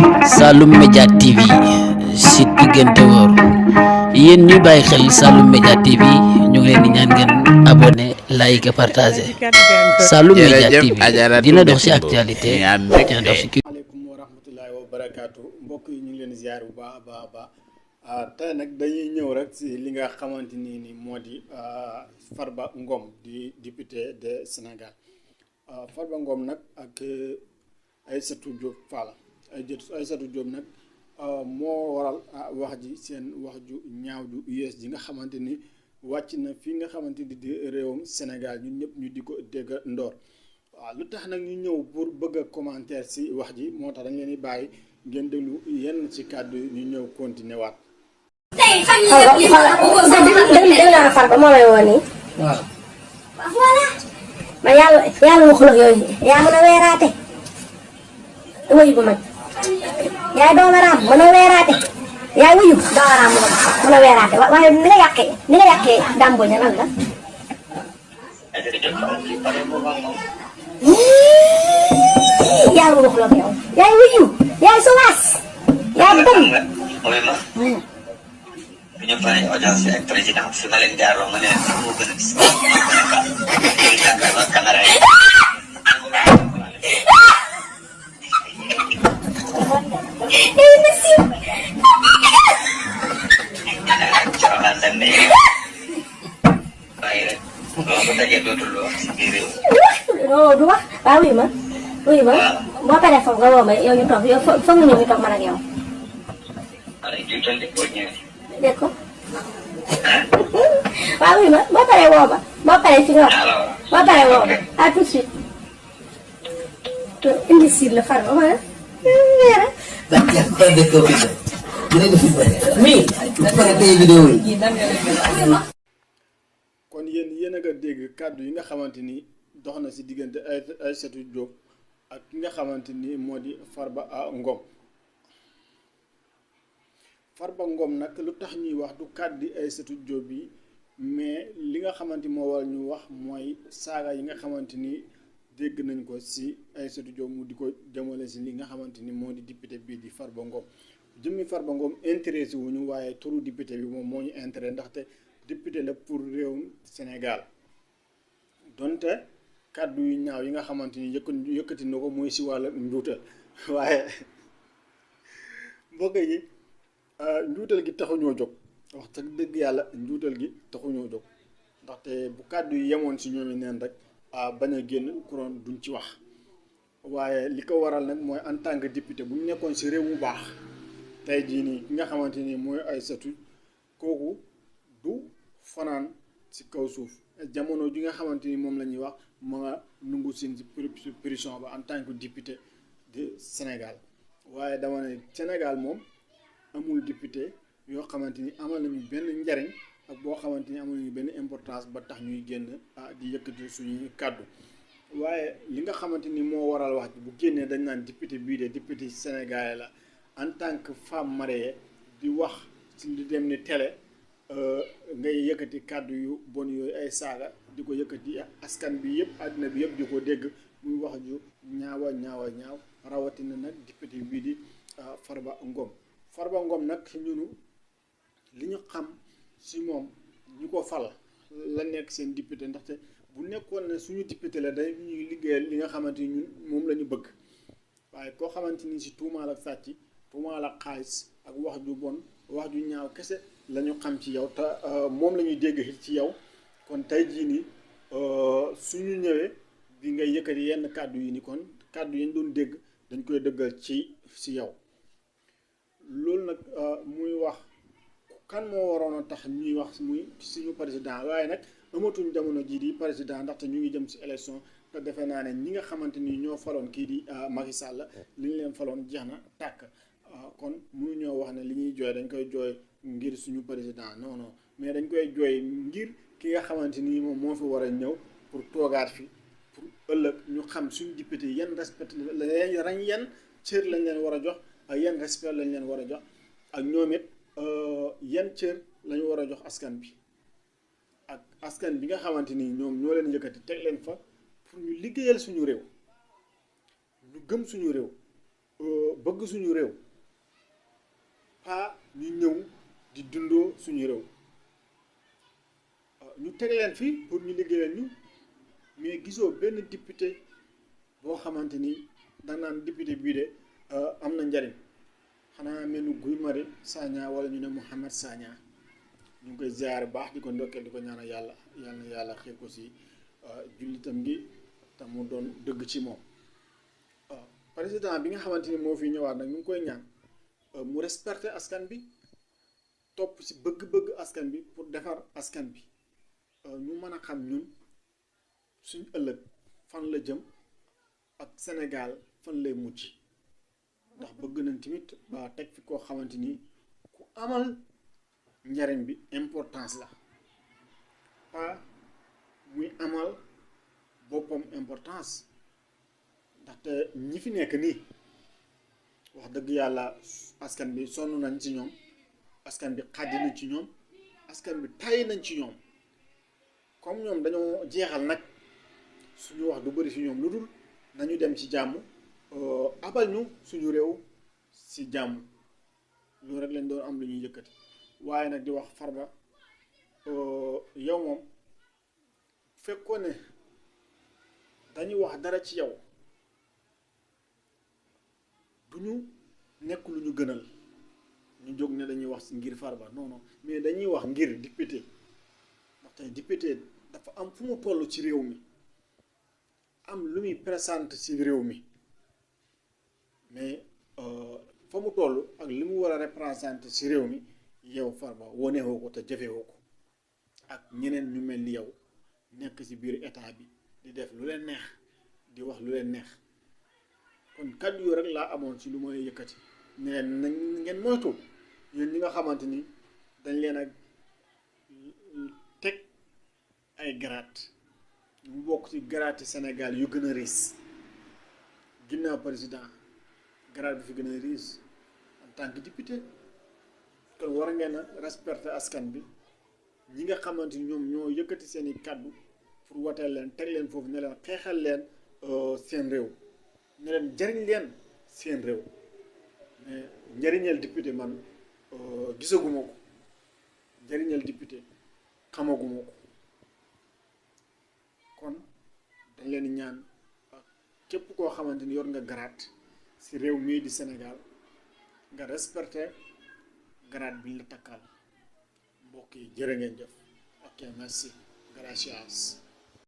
Saloum Média TV site bi gën te wóor yéen ñuy bàyyi xel Saloum Média TV ñu ngi leen di ñaan ngeen abonné like et partager Saloum Média TV dina dox ci actualité dina dox ci aleykum wa rahmatullahi wa barakaatu mbokk yi ñu ngi leen ziar bu baax a baax tey nag dañuy ñëw rek si li nga xamante ni moo di Farba Ngom di député de Sénégal Farba Ngom nag ak Aïssatou Diop Fall Aïssatou Diop nag moo waral wax ji seen wax ju ñaaw ju yees ji nga xamante ni wàcc na fi nga xamante ni di réewum Sénégal ñun ñëpp ñu di ko dégg ndoor waaw lu tax nag ñu ñëw pour bëgg a commentaire si wax ji moo tax dañ leen di bàyyi ngeen déglu yenn ci kàddu ñu ñëw continuer waat. tey fan yii dégg naa Farba moo may woo nii. waaw. voilà. man yàlla waxul ak yooyu yaa mën a weeraate. wuyu bu mag. yaay doomaraam mën a weeraate. yaay wuyu doomaraam mën a weeraate waaye ni nga yàqee dàmbo ña lan la. yàlla waxul ak yow. yaay wuyu yaay sowaas. yaay bëm. bu ñu paree audience ak président fi ma leen jaaroo ma ne leen moo gën a gis caméra yi waaye rek loo ko dajee dootul wax si biir réew du wax waaw wuyu ma boo paree foog nga woo ma yow ñu toog yow foog nga ñëw ñu toog man ak yow. wala jiital de boo ñëwee dégg ko waaw wuyu ma boo paree woo ma boo paree fi nga wax boo paree woo ma à tout de suite imbécile la Farba ma kon yéen a nga dégg kàddu yi nga xamante ni dox na si diggante Aïssatou Diop ak ki nga xamante ni moo di Farba Ngom Farba Ngom nag lu tax ñuy wax du kàddu Aïssatou Diop bi mais li nga xamante moo war ñu wax mooy saaga yi nga xamante ni dégg nañ ko si Aïssatou Diop mu di ko jëmale si li nga xamante ni moo di député bii di Farba Ngom jëmmi Farba Ngom intéressé wuñu waaye turu député bi moom moo ñu intéressé ndaxte député la pour réewum Sénégal donte kàddu yu ñaaw yi nga xamante ni yëkkati na ko muy si wàllu njuutal waaye mbokk yi njuutal gi taxuñoo jóg wax dëgg yàlla njuutal gi taxuñoo jóg ndaxte bu kàddu yi yemoon si ñoom neen rek bañ a génn kuroon duñ ci wax waaye li ko waral nag mooy en tant que député bu ñu nekkoon si réew mu baax tey jii nii ki nga xamante ni mooy Aïssatou kooku du fanaan si kaw suuf jamono ji nga xamante ni moom la ñuy wax ma nga nungu siin si prison ba en tant que député de Sénégal waaye dama ne Sénégal moom amul député yoo xamante ni amal nañu benn njariñ ak boo xamante ni amul nañu benn importance ba tax ñuy génn di yëkkati suñuy kàddu waaye li nga xamante ni moo waral wax ji bu génnee dañ naan député bii de député sénégalais la en tant que femme mariée di wax ci lu dem ni télé ngay yëkkati kàddu yu bon yooyu ay saaga di ko yëkkati askan bi yëpp àddina bi yëpp di ko dégg muy wax ju ñaaw rawatina nag député bii di Farba Ngom nag ñunu li ñu xam si moom ñu ko fal la nekk seen député ndaxte bu nekkoon ne suñu député la day ñuy liggéeyal li nga xamante ni ñun moom la ñu bëgg waaye koo xamante ni si tuumaal ak sàcc tuumaal ak xaalis ak wax ju bon wax ju ñaaw kese la ñu xam ci yow te moom la ñuy dégg ci yow kon tey jii nii suñu ñëwee bi ngay yëkkati yenn kàddu yi ni kon kàddu yi ñu doon dégg dañ koy dëggal si yow loolu nag muy wax kan moo waroon a tax ñuy wax muy suñu président waaye nag amatuñ jamono jii di président ndaxte ñu ngi jëm si élection te defe naa ne ñi nga xamante ni ñoo faloon kii di Macky Sall li ñu leen faloon jeex na tàkk kon mënuñoo wax ne li ñuy jooy dañ koy jooy ngir suñu président non mais dañ koy jooy ngir ki nga xamante ni moom moo fi war a ñëw pour toogaat fi pour ëllëg ñu xam suñu député yan respect yan cër lañ leen war a jox ak yan respect lañ leen war a jox ak ñoom it yan cër lañu war a jox askan bi ak askan bi nga xamante ni ñoom ñoo leen yëkkati teg leen fa pour ñu liggéeyal suñu réew ñu gëm suñu réew bëgg suñu réew pas ñu ñëw di dundoo suñu réew ñu teg leen fii pour ñu liggéeyal ñu mais gisoo benn député boo xamante ni da naan député bii de am na njariñ xanaa mel ni Guy Marius Sagna wala ñu ne Mouhamed Sagna ñu ngi koy ziare baax di ko ndokkeel di ko ñaanal yàlla yal na yàlla xeer ko si jullitam gi te mu doon dëgg ci moom président bi nga xamante ni moo fi ñëwaat nag ñu ngi koy ñaan mu respecté askan bi topp ci bëgg-bëgg askan bi pour defar askan bi ñu mën a xam ñun suñ ëllëg fan la jëm ak Sénégal fan lay mujj ndax bëgg nañ tamit ba teg fi koo xamante ni ku amal njariñ bi importance la pas muy amal boppam importance ndaxte ñi fi nekk nii wax dëgg yàlla askan bi sonn nañ ci ñoom askan bi xàddi nañ ci ñoom askan bi tàyyi nañ ci ñoom comme ñoom dañoo jeexal nag suñu wax du bëri ci ñoom lu dul nañu dem ci jàmm abal ñu suñu réew ci jàmm loolu rek lañ doon am lu ñuy yëkkati waaye nag di wax Farba yow moom fekkoon ne dañuy wax dara ci yow du ñu nekk lu ñu gënal ñu jóg ne dañuy wax ngir Farba non non mais dañuy wax ngir député ndaxte député dafa am fu mu toll ci réew mi am lu muy présente ci réew mi mais fa mu toll ak li mu war a représenter ci réew mi yow Farba wonewoo ko te jëfewoo ko ak ñeneen ñu mel ni yow nekk ci biir état bi di def lu leen neex di wax lu leen neex kon kàddu yoo rek laa amoon ci lu may yëkkati ne nañ ngeen moytu yéen ñi nga xamante ni dañ leen a teg ay grade mu bokk ci grade Sénégal yu gën a riis ginnaaw président grade bi fi gën a riis en tant que député kon war ngeen a respecter askan bi ñi nga xamante ni ñoom ñoo yëkkati seen i kàddu pour wateel leen teg leen foofu ne leen xeexal leen seen réew ne leen jariñ leen seen réew mais njëriñal député man gisaguma ko njëriñal député xamaguma ko kon dañ leen ñaan képp koo xamante ni yor nga garaat ci réew mii di Sénégal nga respecté garaat bi ñu la takkal mbokk yi jërë ngeen jëf ok merci gracias